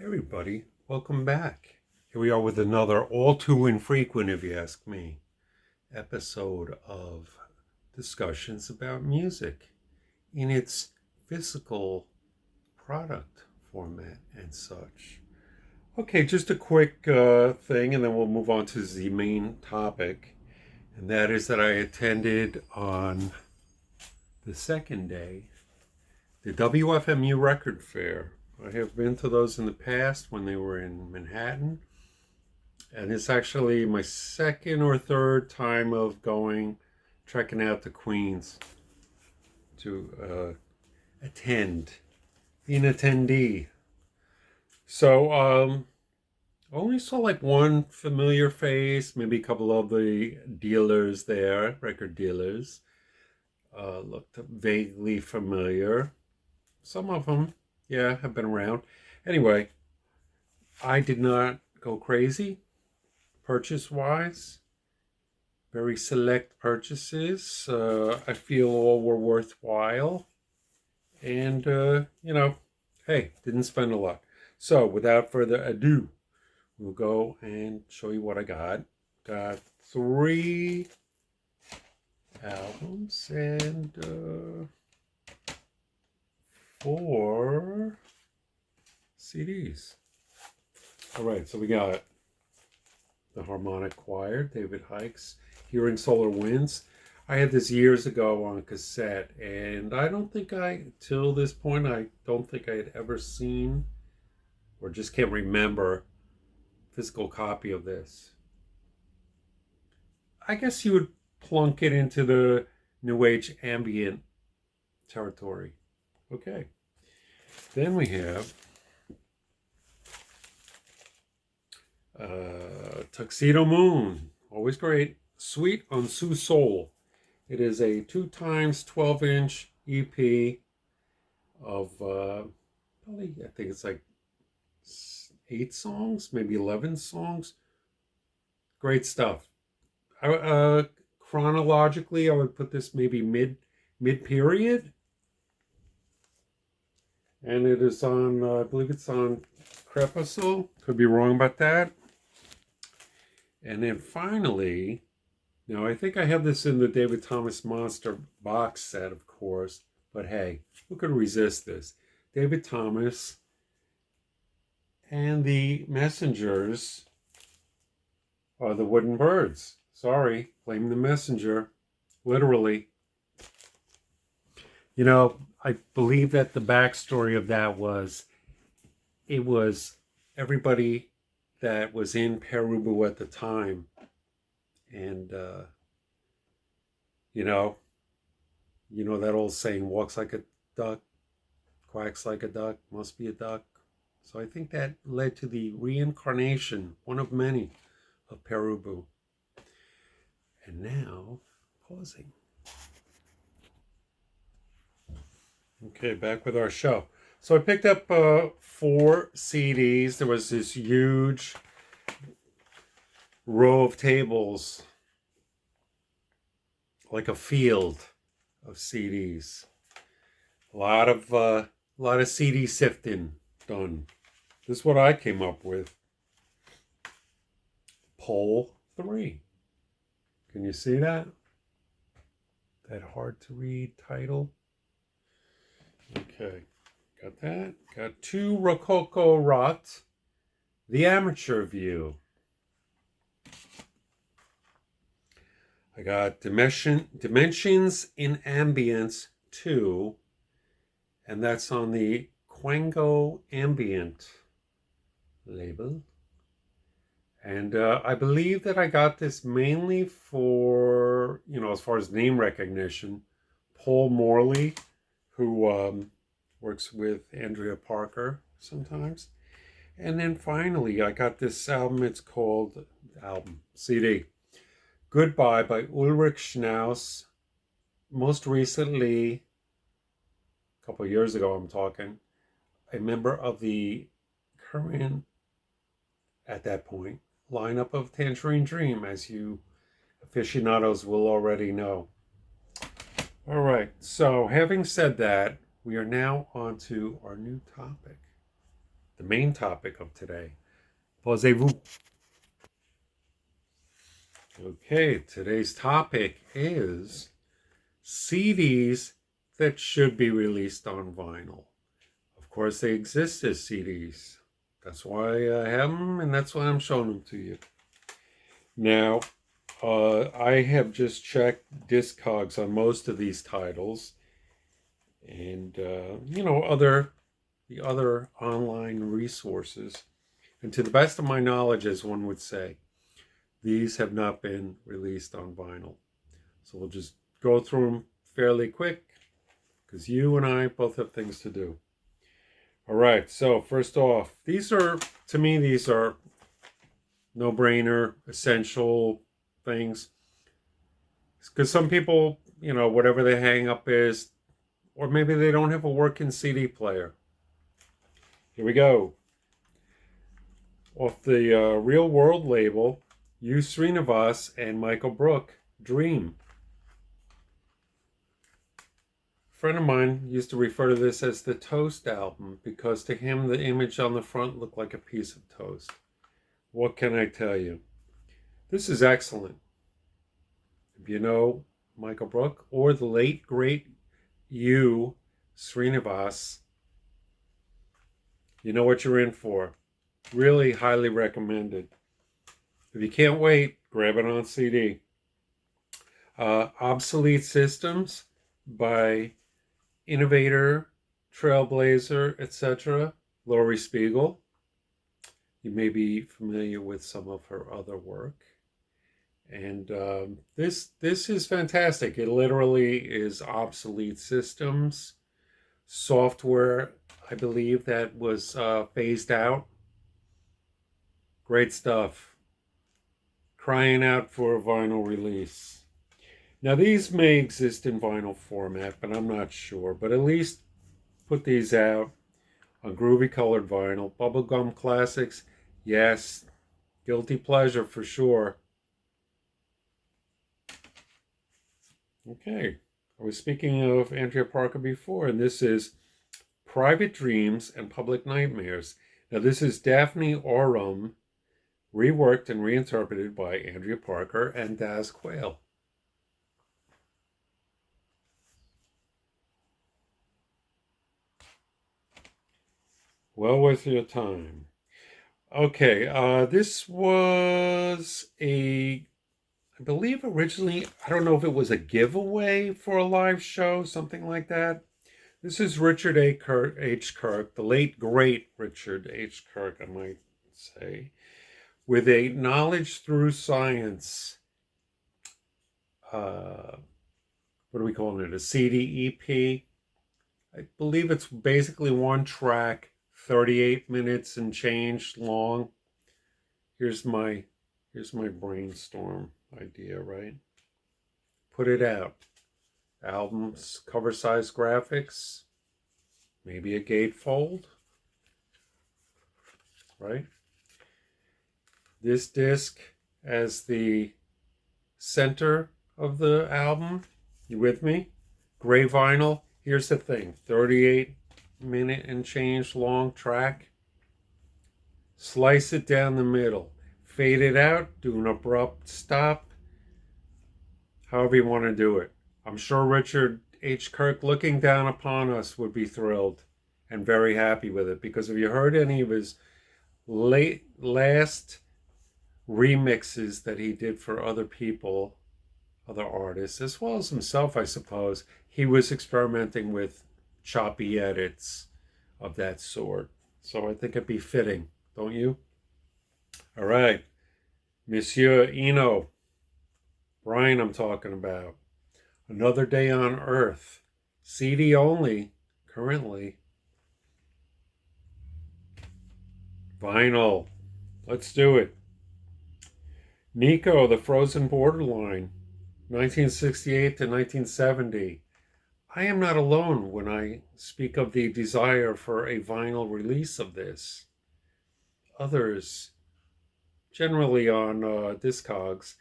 Hey everybody, welcome back. Here we are with another all too infrequent, if you ask me, episode of discussions about music in its physical product format and such. Okay, just a quick thing and then we'll move on to the main topic. And that is that I attended on the second day the wfmu record fair. I have been to those in the past when they were in Manhattan, and it's actually my second or third time of trekking out to Queens to be an attendee. So, I only saw like one familiar face, maybe a couple of the dealers there, record dealers, looked vaguely familiar. Some of them, yeah, have been around. Anyway, I did not go crazy purchase wise. Very select purchases. I feel all were worthwhile. And, hey, didn't spend a lot. So, without further ado, we'll go and show you what I got. Got 3 albums and 4 CDs. All right, so we got the Harmonic Choir, David Hikes, Hearing Solar Winds. I had this years ago on cassette, and till this point, I don't think I had ever seen, or just can't remember, physical copy of this. I guess you would plunk it into the New Age ambient territory. Okay. Then we have Tuxedo Moon, always great. Sweet on Sue Soul. It is a 2 times 12-inch EP of probably, I think it's like 8 songs, maybe 11 songs. Great stuff. Chronologically, I would put this maybe mid period, and it is on. I believe it's on Crepiso. Could be wrong about that. And then finally, now I think I have this in the David Thomas Monster box set, of course. But hey, who could resist this? David Thomas and the Messengers are the Wooden Birds. Sorry, blame the messenger. Literally. I believe that the backstory of that was it was everybody that was in Perubu at the time. And, that old saying, walks like a duck, quacks like a duck, must be a duck. So I think that led to the reincarnation, one of many, of Perubu. And now, pausing. Okay, back with our show. So I picked up 4 CDs. There was this huge row of tables, like a field of CDs. A lot of CD sifting done. This is what I came up with. Poll 3. Can you see that? That hard to read title. Okay, got that. Got 2 Rococo Rot, The Amateur View. I got Dimensions in Ambience 2, and that's on the Quango Ambient label. And I believe that I got this mainly for, as far as name recognition, Paul Morley, who works with Andrea Parker sometimes. And then finally, I got this album. It's called CD. Goodbye by Ulrich Schnaus. Most recently, a couple of years ago, I'm talking, a member of the current, at that point, lineup of Tangerine Dream, as you aficionados will already know. All right, so having said that, we are now on to our new topic, the main topic of today. Posez-vous. Okay, today's topic is CDs that should be released on vinyl. Of course, they exist as CDs. That's why I have them, and that's why I'm showing them to you. Now, I have just checked Discogs on most of these titles, and the other online resources. And to the best of my knowledge, as one would say, these have not been released on vinyl. So we'll just go through them fairly quick, because you and I both have things to do. All right, so first off, these are no-brainer, essential things. Because some people, whatever their hang-up is, or maybe they don't have a working CD player. Here we go. Off the Real World label, U. Srinivas and Michael Brook, Dream. A friend of mine used to refer to this as the Toast album because to him the image on the front looked like a piece of toast. What can I tell you? This is excellent. If you know Michael Brook or the late great U. Srinivas, you know what you're in for. Really highly recommended. If you can't wait, grab it on CD. Obsolete Systems by Innovator, Trailblazer, etc. Laurie Spiegel. You may be familiar with some of her other work. And this is fantastic. It literally is Obsolete Systems software, I believe, that was phased out. Great stuff. Crying out for a vinyl release. Now these may exist in vinyl format, but I'm not sure. But at least put these out on groovy colored vinyl. Bubblegum classics, yes. Guilty pleasure for sure. Okay, I was speaking of Andrea Parker before, and this is Private Dreams and Public Nightmares. Now this is Daphne Oram, reworked and reinterpreted by Andrea Parker and Daz Quayle. Well worth your time. Okay, this was I believe originally, I don't know if it was a giveaway for a live show, something like that. This is Richard H. Kirk, the late great Richard H. Kirk, I might say, with a Knowledge Through Science, what are we calling it, a CD-EP? I believe it's basically one track, 38 minutes and change long. Here's my brainstorm idea, right? Put it out. Albums, cover size graphics, maybe a gatefold, right? This disc as the center of the album. You with me? Gray vinyl. Here's the thing, 38-minute and change long track. Slice it down the middle. Fade it out, do an abrupt stop. However you want to do it. I'm sure Richard H. Kirk, looking down upon us, would be thrilled and very happy with it, because if you heard any of his last remixes that he did for other people, other artists, as well as himself, I suppose, he was experimenting with choppy edits of that sort. So I think it'd be fitting, don't you? All right. Monsieur Eno. Brian I'm talking about. Another Day on Earth. CD only, currently. Vinyl. Let's do it. Nico, The Frozen Borderline. 1968 to 1970. I am not alone when I speak of the desire for a vinyl release of this. Others, generally on Discogs,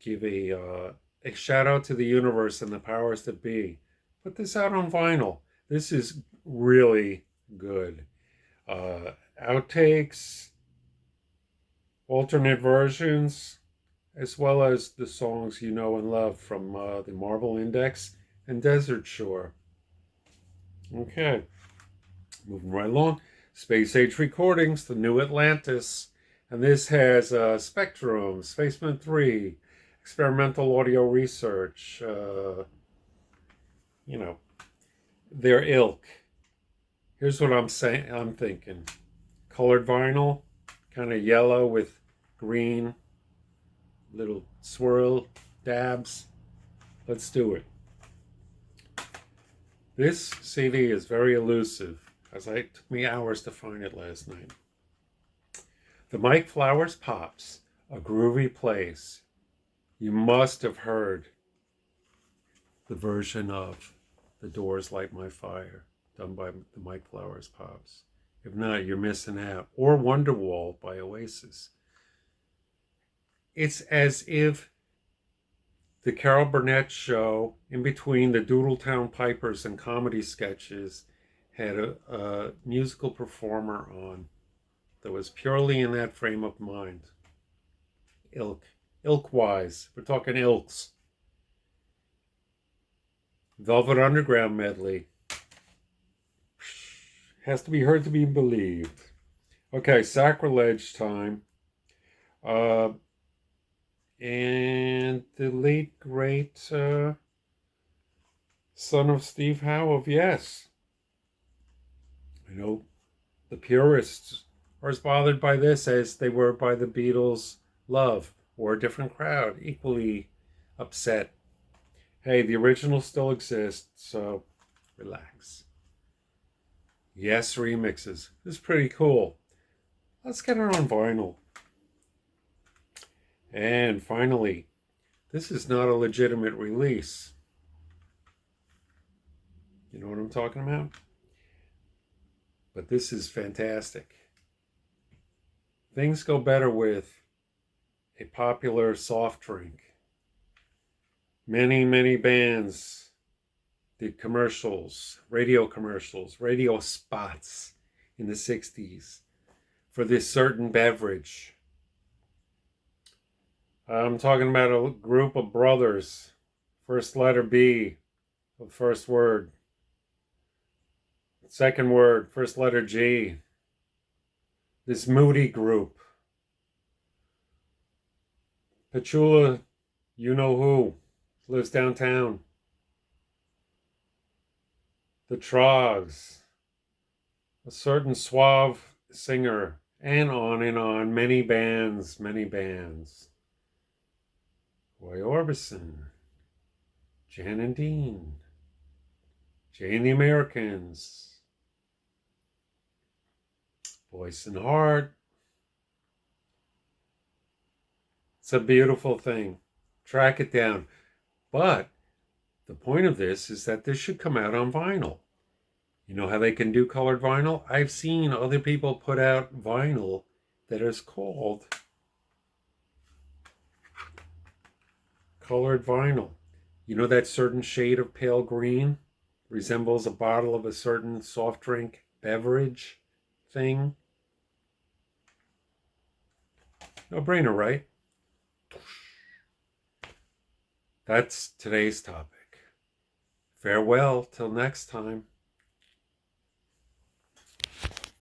give a shout out to the universe and the powers that be. Put this out on vinyl. This is really good. Outtakes, alternate versions, as well as the songs you know and love from the Marble Index and Desert Shore. Okay, moving right along. Space Age Recordings, The New Atlantis. And this has Spectrum, Spaceman 3, Experimental Audio Research, you know, their ilk. Here's what I'm thinking. Colored vinyl, kind of yellow with green, little swirl dabs. Let's do it. This CD is very elusive, as it took me hours to find it last night. The Mike Flowers Pops, A Groovy Place. You must have heard the version of The Doors Light My Fire, done by the Mike Flowers Pops. If not, you're missing out. Or Wonderwall by Oasis. It's as if the Carol Burnett show, in between the Doodletown Pipers and comedy sketches, had a musical performer on that was purely in that frame of mind. Ilk-wise. We're talking ilks. Velvet Underground medley. Has to be heard to be believed. Okay, sacrilege time. And the late, great son of Steve Howe of Yes. I know the purists are as bothered by this as they were by the Beatles' Love, or A Different Crowd, equally upset. Hey, the original still exists, so relax. Yes, remixes. This is pretty cool. Let's get it on vinyl. And finally, this is not a legitimate release. You know what I'm talking about? But this is fantastic. Things go better with a popular soft drink. Many, many bands did commercials, radio spots in the 60s for this certain beverage. I'm talking about a group of brothers. First letter B of first word. Second word, first letter G. This moody group. Petula, you know who, lives downtown. The Trogs. A certain suave singer. And on. Many bands, many bands. Roy Orbison. Jan and Dean. Jay and the Americans. Voice and Heart. It's a beautiful thing. Track it down. But the point of this is that this should come out on vinyl. You know how they can do colored vinyl? I've seen other people put out vinyl that is called colored vinyl. You know that certain shade of pale green resembles a bottle of a certain soft drink beverage thing? No brainer, right? That's today's topic. Farewell till next time.